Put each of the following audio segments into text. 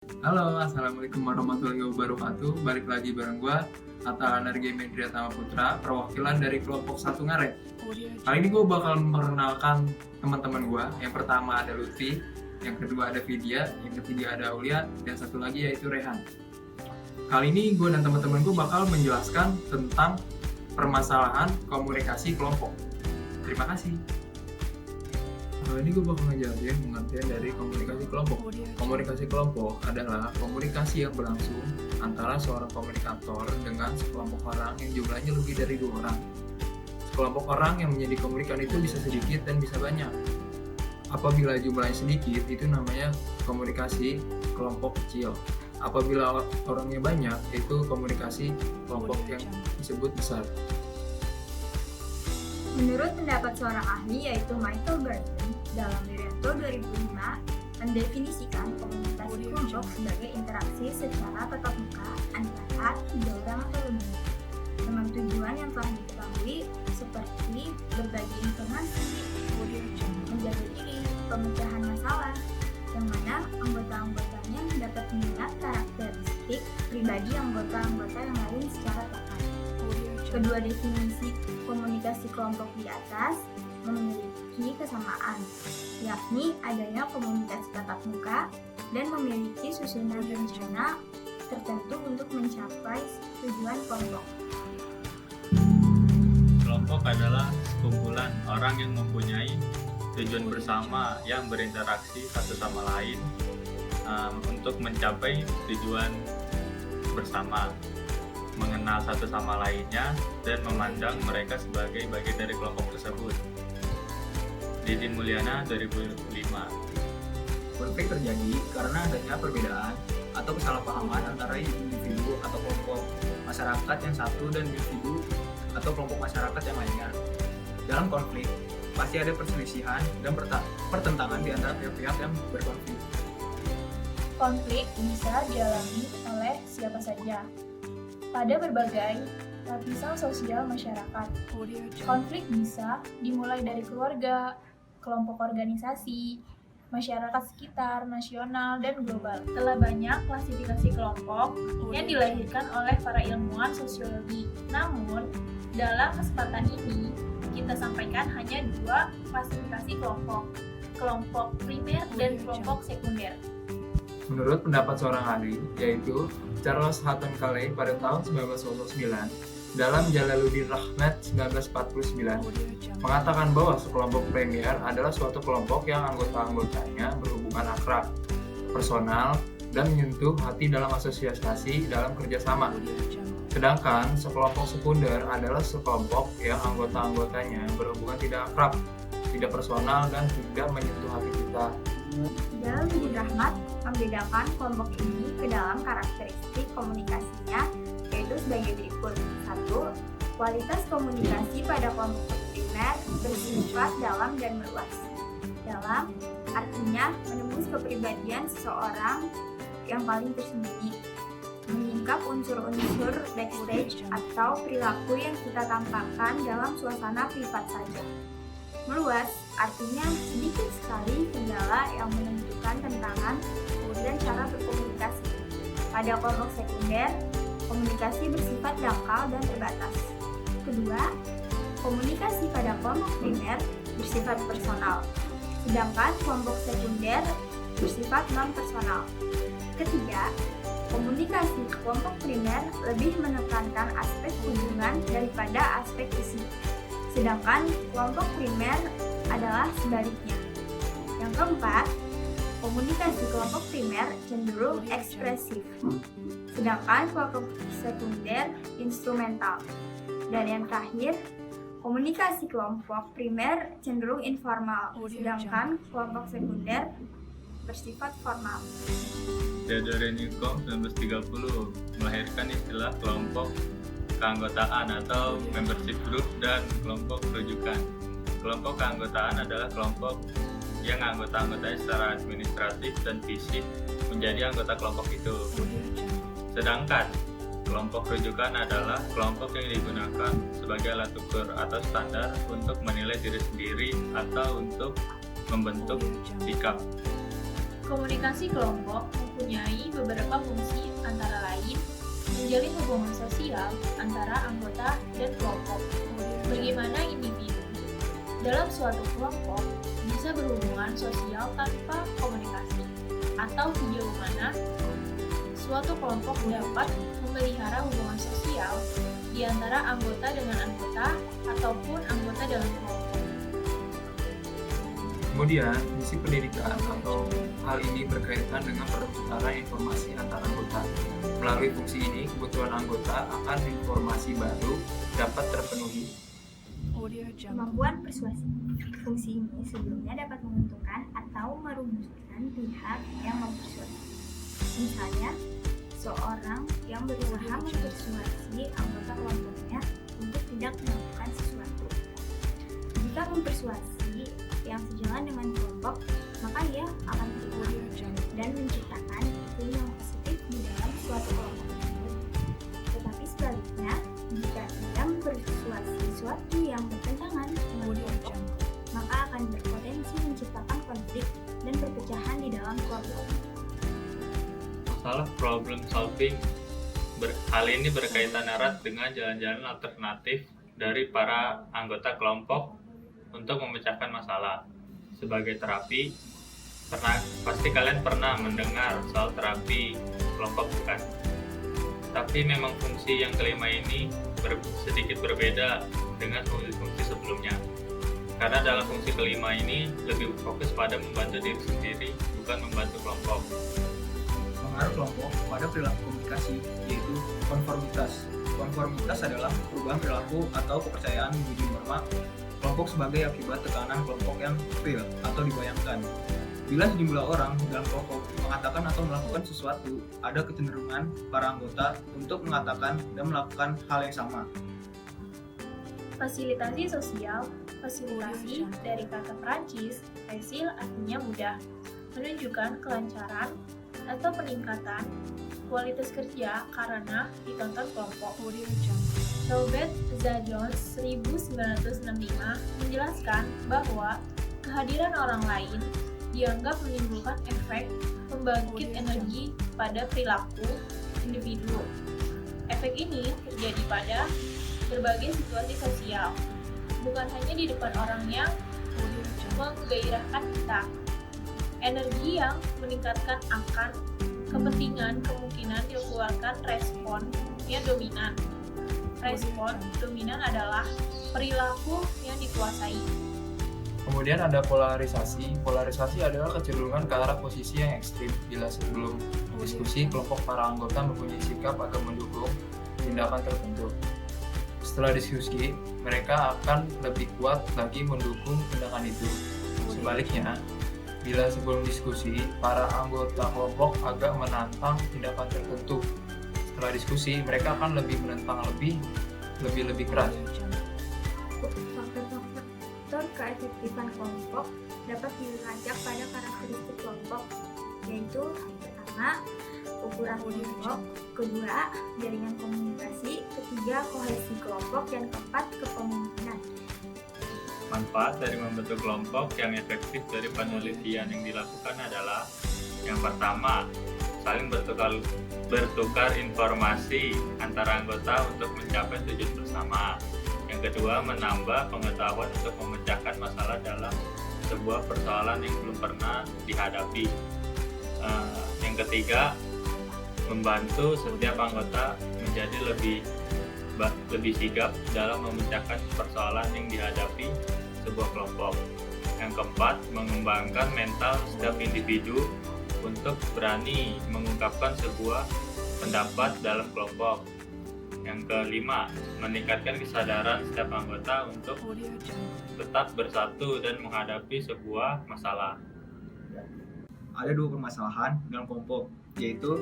Halo, assalamualaikum warahmatullahi wabarakatuh. Balik lagi bareng gua, Atta Anargi Medriatama Putra, perwakilan dari kelompok 1 Ngaret. Kali ini gue bakal memperkenalkan teman-teman gua. Yang pertama ada Lutfi, yang kedua ada Vidya, yang ketiga ada Aulia, dan satu lagi yaitu Rehan. Kali ini gue dan teman-teman gue bakal menjelaskan tentang permasalahan komunikasi kelompok. Terima kasih. Kali ini gue bakal ngejelasin pengertian dari komunikasi kelompok. Komunikasi kelompok adalah komunikasi yang berlangsung antara seorang komunikator dengan sekelompok orang yang jumlahnya lebih dari 2 orang. Sekelompok orang yang menjadi komunikan itu bisa sedikit dan bisa banyak. Apabila jumlahnya sedikit, itu namanya komunikasi kelompok kecil. Apabila orangnya banyak, itu komunikasi kelompok yang disebut besar. Menurut pendapat seorang ahli yaitu Michael Burton dalam Wiranto 2005 mendefinisikan komunikasi kelompok sebagai interaksi secara tatap muka antara 3 orang atau lebih dengan tujuan yang telah diketahui seperti berbagi informasi, menjaga diri, pemecahan masalah, yang mana anggota-anggotanya dapat mengingat karakteristik pribadi anggota-anggota yang lain secara tepat. Kedua definisi komunikasi kelompok di atas memiliki kesamaan, yakni adanya komunikasi tatap muka dan memiliki susunan rencana tertentu untuk mencapai tujuan kelompok. Kelompok adalah sekumpulan orang yang mempunyai tujuan bersama yang berinteraksi satu sama lain untuk mencapai tujuan bersama, mengenal satu sama lainnya, dan memandang mereka sebagai bagian dari kelompok tersebut. Didi Mulyana 2005. Konflik terjadi karena adanya perbedaan atau kesalahpahaman antara individu atau kelompok masyarakat yang satu dan individu atau kelompok masyarakat yang lainnya. Dalam konflik, pasti ada perselisihan dan pertentangan di antara pihak-pihak yang berkonflik. Konflik bisa dialami oleh siapa saja pada berbagai lapisan sosial masyarakat. Konflik bisa dimulai dari keluarga, kelompok organisasi, masyarakat sekitar, nasional, dan global. Telah banyak klasifikasi kelompok yang dilahirkan oleh para ilmuwan sosiologi. Namun, dalam kesempatan ini, kita sampaikan hanya 2 klasifikasi kelompok, kelompok primer dan kelompok sekunder. Menurut pendapat seorang ahli, yaitu Charles Hutton Calais pada tahun 1929, dalam Jalaluddin Rahmat 1949, mengatakan bahwa sekelompok premier adalah suatu kelompok yang anggota-anggotanya berhubungan akrab, personal, dan menyentuh hati dalam asosiasi dalam kerjasama. Sedangkan sekelompok sekunder adalah sekelompok yang anggota-anggotanya berhubungan tidak akrab, tidak personal, dan tidak menyentuh hati kita. Jalaluddin Rahmat membedakan kelompok ini ke dalam karakteristik komunikasinya, yaitu sebagai berikut. 1. Kualitas komunikasi pada kelompok primer bersifat dalam dan meluas. Dalam artinya menembus kepribadian seseorang yang paling tersembunyi, menyingkap unsur-unsur backstage atau perilaku yang kita tampakkan dalam suasana privat saja. Meluas artinya sedikit sekali kendala yang menentukan tentangan dan cara berkomunikasi. Pada kelompok sekunder, komunikasi bersifat dangkal dan terbatas. Kedua, komunikasi pada kelompok primer bersifat personal, sedangkan kelompok sekunder bersifat non-personal. Ketiga, komunikasi kelompok primer lebih menekankan aspek hubungan daripada aspek isi, sedangkan kelompok primer adalah sebaliknya. Yang keempat, komunikasi kelompok primer cenderung ekspresif, sedangkan kelompok sekunder instrumental. Dan yang terakhir, komunikasi kelompok primer cenderung informal, sedangkan kelompok sekunder bersifat formal. Theodore Newcomb 1930 melahirkan istilah kelompok keanggotaan atau membership group dan kelompok rujukan. Kelompok keanggotaan adalah kelompok yang anggota-anggotanya secara administratif dan fisik menjadi anggota kelompok itu. Sedangkan kelompok rujukan adalah kelompok yang digunakan sebagai alat ukur atau standar untuk menilai diri sendiri atau untuk membentuk sikap. Komunikasi kelompok mempunyai beberapa fungsi antara lain menjalin hubungan sosial antara anggota dan kelompok. Bagaimana individu dalam suatu kelompok bisa berhubungan sosial tanpa komunikasi, atau sejauh mana suatu kelompok dapat memelihara hubungan sosial di antara anggota dengan anggota ataupun anggota dalam kelompok. Kemudian, misi pendidikan atau hal ini berkaitan dengan pertukaran informasi antar anggota. Melalui fungsi ini, kebutuhan anggota akan informasi baru dapat terpenuhi. Kemampuan persuasi. Fungsi ini sebelumnya dapat menguntungkan atau merugikan pihak yang mempersuasi. Misalnya, seorang yang berusaha mempersuasi anggota kelompoknya untuk tidak melakukan sesuatu. Jika mempersuasi yang sejalan dengan kelompok, maka ia akan terlibat dan menciptakan iklim yang positif di dalam suatu kelompok tersebut. Tetapi sebaliknya, jika ia mempersuasi sesuatu yang bertentangan dengan kelompok, maka akan berpotensi menciptakan konflik dan perpecahan di dalam kelompok. Masalah problem solving. Hal ini berkaitan erat dengan jalan-jalan alternatif dari para anggota kelompok untuk memecahkan masalah. Sebagai terapi, pasti kalian pernah mendengar soal terapi kelompok, bukan? Tapi memang fungsi yang kelima ini sedikit berbeda dengan fungsi-fungsi sebelumnya. Karena dalam fungsi kelima ini lebih fokus pada membantu diri sendiri, bukan membantu kelompok. Pengaruh kelompok pada perilaku komunikasi, yaitu konformitas. Konformitas adalah perubahan perilaku atau kepercayaan menuju norma kelompok sebagai akibat tekanan kelompok yang real atau dibayangkan. Bila sejumlah orang dalam kelompok mengatakan atau melakukan sesuatu, ada kecenderungan para anggota untuk mengatakan dan melakukan hal yang sama. Fasilitasi sosial. Fasilitasi dari kata Prancis, facile artinya mudah, menunjukkan kelancaran atau peningkatan kualitas kerja karena ditonton kelompok. Robert Zajones 1965 menjelaskan bahwa kehadiran orang lain dianggap menimbulkan efek pembangkit energi pada perilaku individu. Efek ini terjadi pada berbagai situasi sosial, bukan hanya di depan orang yang menggairahkan kita. Energi yang meningkatkan akan kepentingan kemungkinan dikeluarkan respon yang dominan. Respon dominan adalah perilaku yang dikuasai. Kemudian ada polarisasi. Polarisasi adalah kecenderungan ke arah posisi yang ekstrim. Bila sebelum diskusi, kelompok para anggota mempunyai sikap akan mendukung tindakan tertentu. Setelah diskusi, mereka akan lebih kuat lagi mendukung tindakan itu. Sebaliknya, bila sebelum diskusi, para anggota kelompok agak menantang tindakan tertentu. Setelah diskusi, mereka akan lebih menentang lebih keras. Faktor keefektifan kelompok dapat dilacak pada karakteristik kelompok, yaitu pertama, ukuran kelompok, kedua, jaringan komunikasi, ketiga, kohesi kelompok, dan keempat, kepemimpinan. Manfaat dari membentuk kelompok yang efektif dari penelitian yang dilakukan adalah yang pertama, saling bertukar informasi antara anggota untuk mencapai tujuan bersama. Yang kedua, menambah pengetahuan untuk memecahkan masalah dalam sebuah persoalan yang belum pernah dihadapi. Yang ketiga, membantu setiap anggota menjadi lebih sigap dalam memecahkan persoalan yang dihadapi sebuah kelompok. Yang keempat, mengembangkan mental setiap individu untuk berani mengungkapkan sebuah pendapat dalam kelompok. Yang kelima, meningkatkan kesadaran setiap anggota untuk tetap bersatu dan menghadapi sebuah masalah. Ada dua permasalahan dalam kelompok, yaitu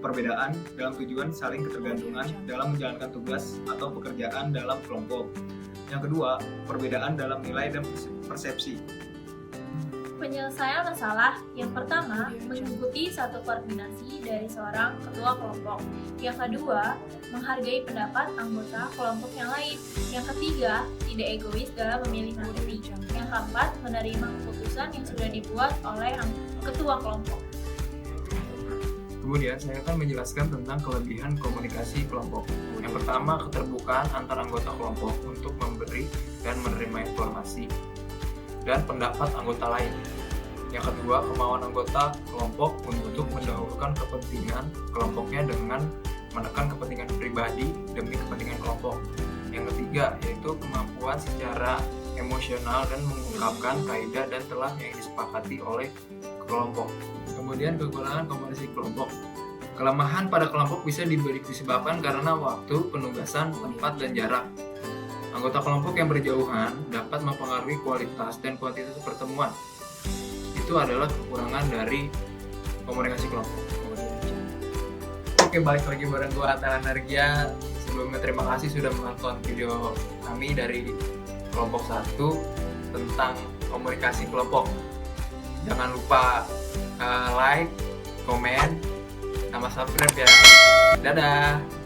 perbedaan dalam tujuan saling ketergantungan dalam menjalankan tugas atau pekerjaan dalam kelompok. Yang kedua, perbedaan dalam nilai dan persepsi. Penyelesaian masalah yang pertama mengikuti satu koordinasi dari seorang ketua kelompok. Yang kedua, menghargai pendapat anggota kelompok yang lain. Yang ketiga, tidak egois dalam memilih nanti. Yang keempat, menerima keputusan yang sudah dibuat oleh ketua kelompok. Kemudian saya akan menjelaskan tentang kelebihan komunikasi kelompok. Yang pertama, keterbukaan antar anggota kelompok untuk memberi dan menerima informasi dan pendapat anggota lain. Yang kedua, kemauan anggota kelompok untuk mendahulukan kepentingan kelompoknya dengan menekan kepentingan pribadi demi kepentingan kelompok. Yang ketiga, yaitu kemampuan secara emosional dan mengungkapkan kaidah dan telah yang disepakati oleh kelompok. Kemudian kekurangan komunikasi kelompok. Kelemahan pada kelompok bisa disebabkan karena waktu, penugasan, tempat, dan jarak. Anggota kelompok yang berjauhan dapat mempengaruhi kualitas dan kuantitas pertemuan. Itu adalah kekurangan dari komunikasi kelompok. Oke, balik lagi bareng gue Atta Energia. Sebelumnya terima kasih sudah menonton video kami dari kelompok 1 tentang komunikasi kelompok. Jangan lupa like, komen, sama subscribe ya. Dadah.